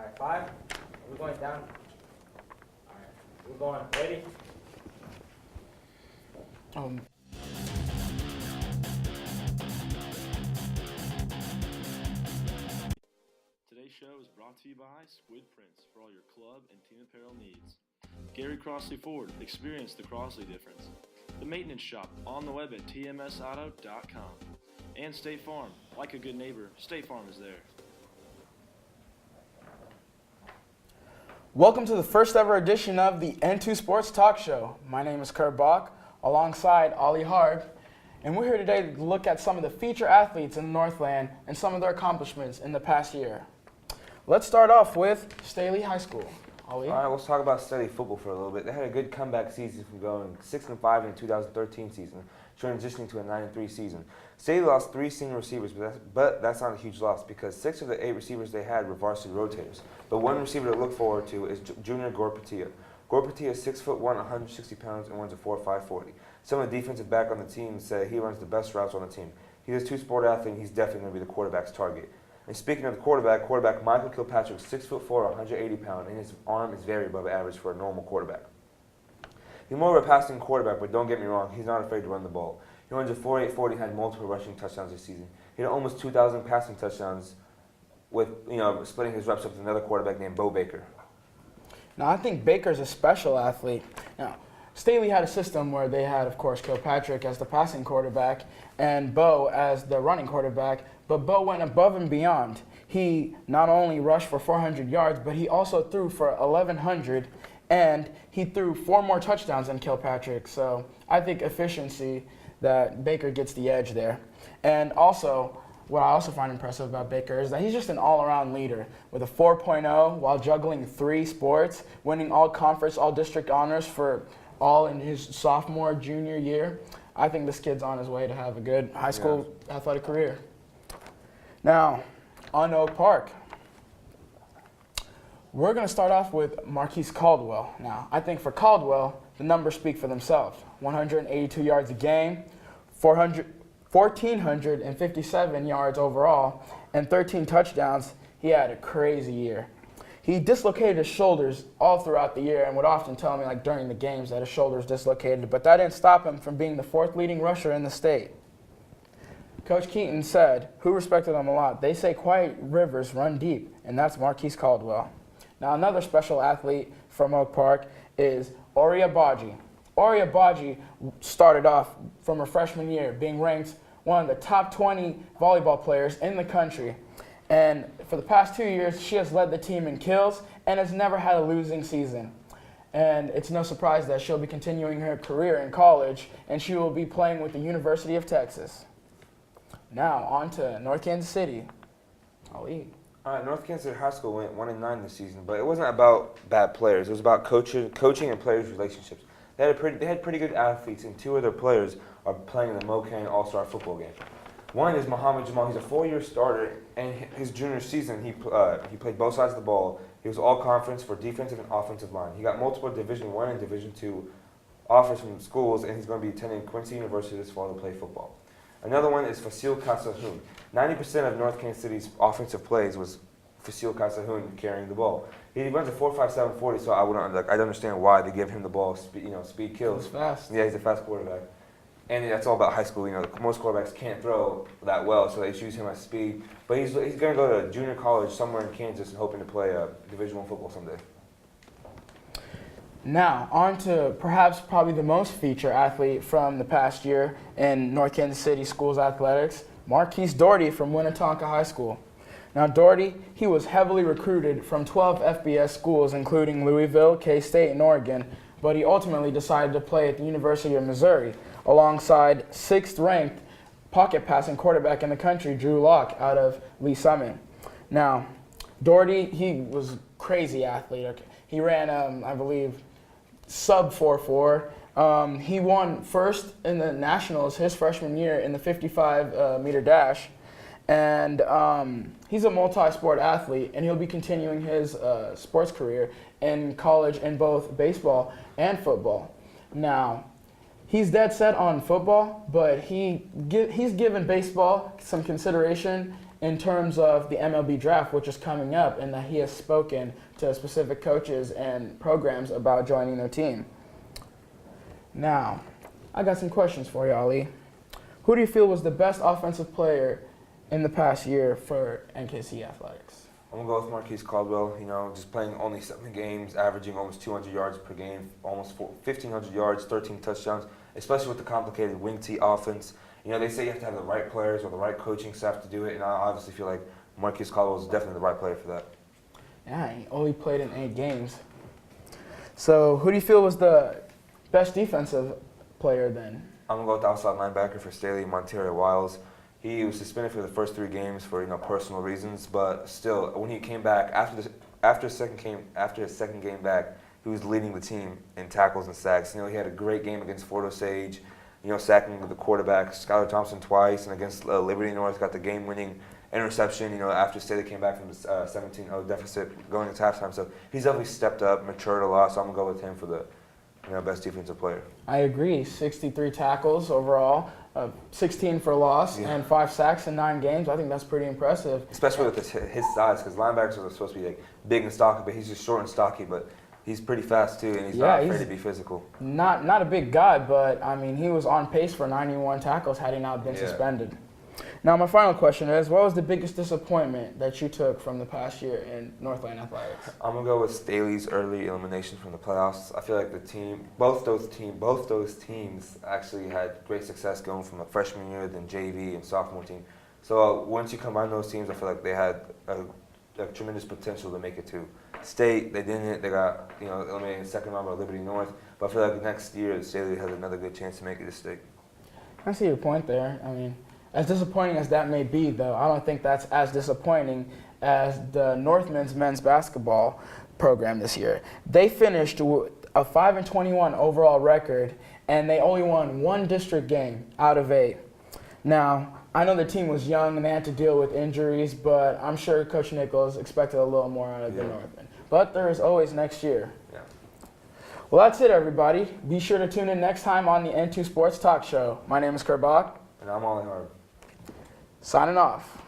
right, 5. We're going down. All right, we're going. Ready? Um, Today's show is brought to you by Squid Prints for all your club and team apparel needs. Gary Crossley Ford, experience the Crossley difference. The Maintenance Shop on the web at tmsauto.com. And State Farm, like a good neighbor, State Farm is there. Welcome to the first ever edition of the N2 Sports Talk Show. My name is Kurt Bach, alongside Ollie Hard, and we're here today to look at some of the feature athletes in the Northland and some of their accomplishments in the past year. Let's start off with Staley High School. Ollie? All right, let's talk about Staley football for a little bit. They had a good comeback season from going 6-5 in the 2013 season, transitioning to a 9-3 season. Staley lost 3 senior receivers, but that's not a huge loss because 6 of the 8 receivers they had were varsity rotators. But one receiver to look forward to is junior Gore Patia. Gore Patia is 6'1", 160 pounds, and runs a 4.5 40. Some of the defensive back on the team say he runs the best routes on the team. He's a two-sport athlete, and he's definitely going to be the quarterback's target. And speaking of the quarterback Michael Kilpatrick, 6'4", 180 pounds, and his arm is very above average for a normal quarterback. He's more of a passing quarterback, but don't get me wrong, he's not afraid to run the ball. He runs a 4.8 40, had multiple rushing touchdowns this season. He had almost 2,000 passing touchdowns with, splitting his reps up with another quarterback named Bo Baker. Now, I think Baker's a special athlete. Now, Staley had a system where they had, of course, Kilpatrick as the passing quarterback and Bo as the running quarterback, but Bo went above and beyond. He not only rushed for 400 yards, but he also threw for 1,100, and he threw 4 more touchdowns than Kilpatrick. So I think efficiency that Baker gets the edge there. And also, what I also find impressive about Baker is that he's just an all-around leader with a 4.0 while juggling 3 sports, winning all conference, all district honors for all in his sophomore, junior year. I think this kid's on his way to have a good high school athletic career. Now, on to Oak Park. We're going to start off with Marquise Caldwell. Now, I think for Caldwell, the numbers speak for themselves. 182 yards a game, 1,457 yards overall, and 13 touchdowns. He had a crazy year. He dislocated his shoulders all throughout the year and would often tell me, like during the games, that his shoulders dislocated, but that didn't stop him from being the 4th leading rusher in the state. Coach Keaton said, who respected him a lot, they say quiet rivers run deep, and that's Marquise Caldwell. Now, another special athlete from Oak Park is Oria Baji. Oria Baji started off from her freshman year being ranked one of the top 20 volleyball players in the country. And for the past 2 years, she has led the team in kills and has never had a losing season. And it's no surprise that she'll be continuing her career in college, and she will be playing with the University of Texas. Now, on to North Kansas City. Ali. All right, North Kansas City High School went 1-9 this season, but it wasn't about bad players. It was about coaching and players' relationships. They had pretty good athletes, and 2 of their players are playing in the Mocan All-Star football game. One is Muhammad Jamal. He's a 4-year starter, and his junior season, he played both sides of the ball. He was all-conference for defensive and offensive line. He got multiple Division I and Division II offers from schools, and he's going to be attending Quincy University this fall to play football. Another one is Fasil Kasahun. 90% of North Kansas City's offensive plays was Fasil Kasahun carrying the ball. He runs a 4.57 40, so I'd understand why they give him the ball. Speed kills. He's fast. Yeah, he's a fast quarterback. And that's all about high school. Most quarterbacks can't throw that well, so they choose him as speed. But he's going to go to junior college somewhere in Kansas and hoping to play Division I football someday. Now, on to probably the most feature athlete from the past year in North Kansas City Schools athletics, Marquise Doherty from Winnetonka High School. Now, Doherty, he was heavily recruited from 12 FBS schools, including Louisville, K-State, and Oregon, but he ultimately decided to play at the University of Missouri alongside 6th-ranked pocket passing quarterback in the country, Drew Locke, out of Lee Summit. Now, Doherty, he was a crazy athlete. He ran, I believe, sub 4.4. He won first in the Nationals his freshman year in the 55-meter dash. And he's a multi-sport athlete, and he'll be continuing his sports career in college in both baseball and football. Now, he's dead set on football, but he's given baseball some consideration in terms of the MLB draft, which is coming up, and that he has spoken to specific coaches and programs about joining their team. Now, I got some questions for you, Ali. Who do you feel was the best offensive player in the past year for NKC Athletics? I'm going to go with Marquise Caldwell, just playing only 7 games, averaging almost 200 yards per game, almost 1,500 yards, 13 touchdowns, especially with the complicated wing tee offense. They say you have to have the right players or the right coaching staff to do it, and I obviously feel like Marquise Caldwell is definitely the right player for that. Yeah, he only played in 8 games. So who do you feel was the best defensive player then? I'm going to go with the outside linebacker for Staley, Monterio Wiles. He was suspended for the first 3 games for personal reasons, but still, when he came back after his second game back, he was leading the team in tackles and sacks. He had a great game against Fort Osage, sacking the quarterback Skylar Thompson twice, and against Liberty North got the game-winning interception. After Staley came back from the 17-0 deficit going into halftime, so he's definitely stepped up, matured a lot. So I'm gonna go with him for the best defensive player. I agree. 63 tackles overall, 16 for loss, and 5 sacks in 9 games. I think that's pretty impressive. Especially with his size, because linebackers are supposed to be big and stocky, but he's just short and stocky. But he's pretty fast too, and he's not afraid to be physical. Not a big guy, but I mean he was on pace for 91 tackles had he not been suspended. Now my final question is, what was the biggest disappointment that you took from the past year in Northland Athletics? I'm gonna go with Staley's early elimination from the playoffs. I feel like both those teams actually had great success going from the freshman year, then JV and sophomore team. So once you combine those teams, I feel like they had a tremendous potential to make it to state. They didn't. They got eliminated in the second round by Liberty North. But I feel like next year Staley has another good chance to make it to state. I see your point there. I mean, as disappointing as that may be, though, I don't think that's as disappointing as the Northman's men's basketball program this year. They finished with a 5-21 overall record, and they only won 1 district game out of 8. Now, I know the team was young and they had to deal with injuries, but I'm sure Coach Nichols expected a little more out of the Northmen. But there is always next year. Yeah. Well, that's it, everybody. Be sure to tune in next time on the N2 Sports Talk Show. My name is Kurt Bach. And I'm Ollie Hard. Signing off.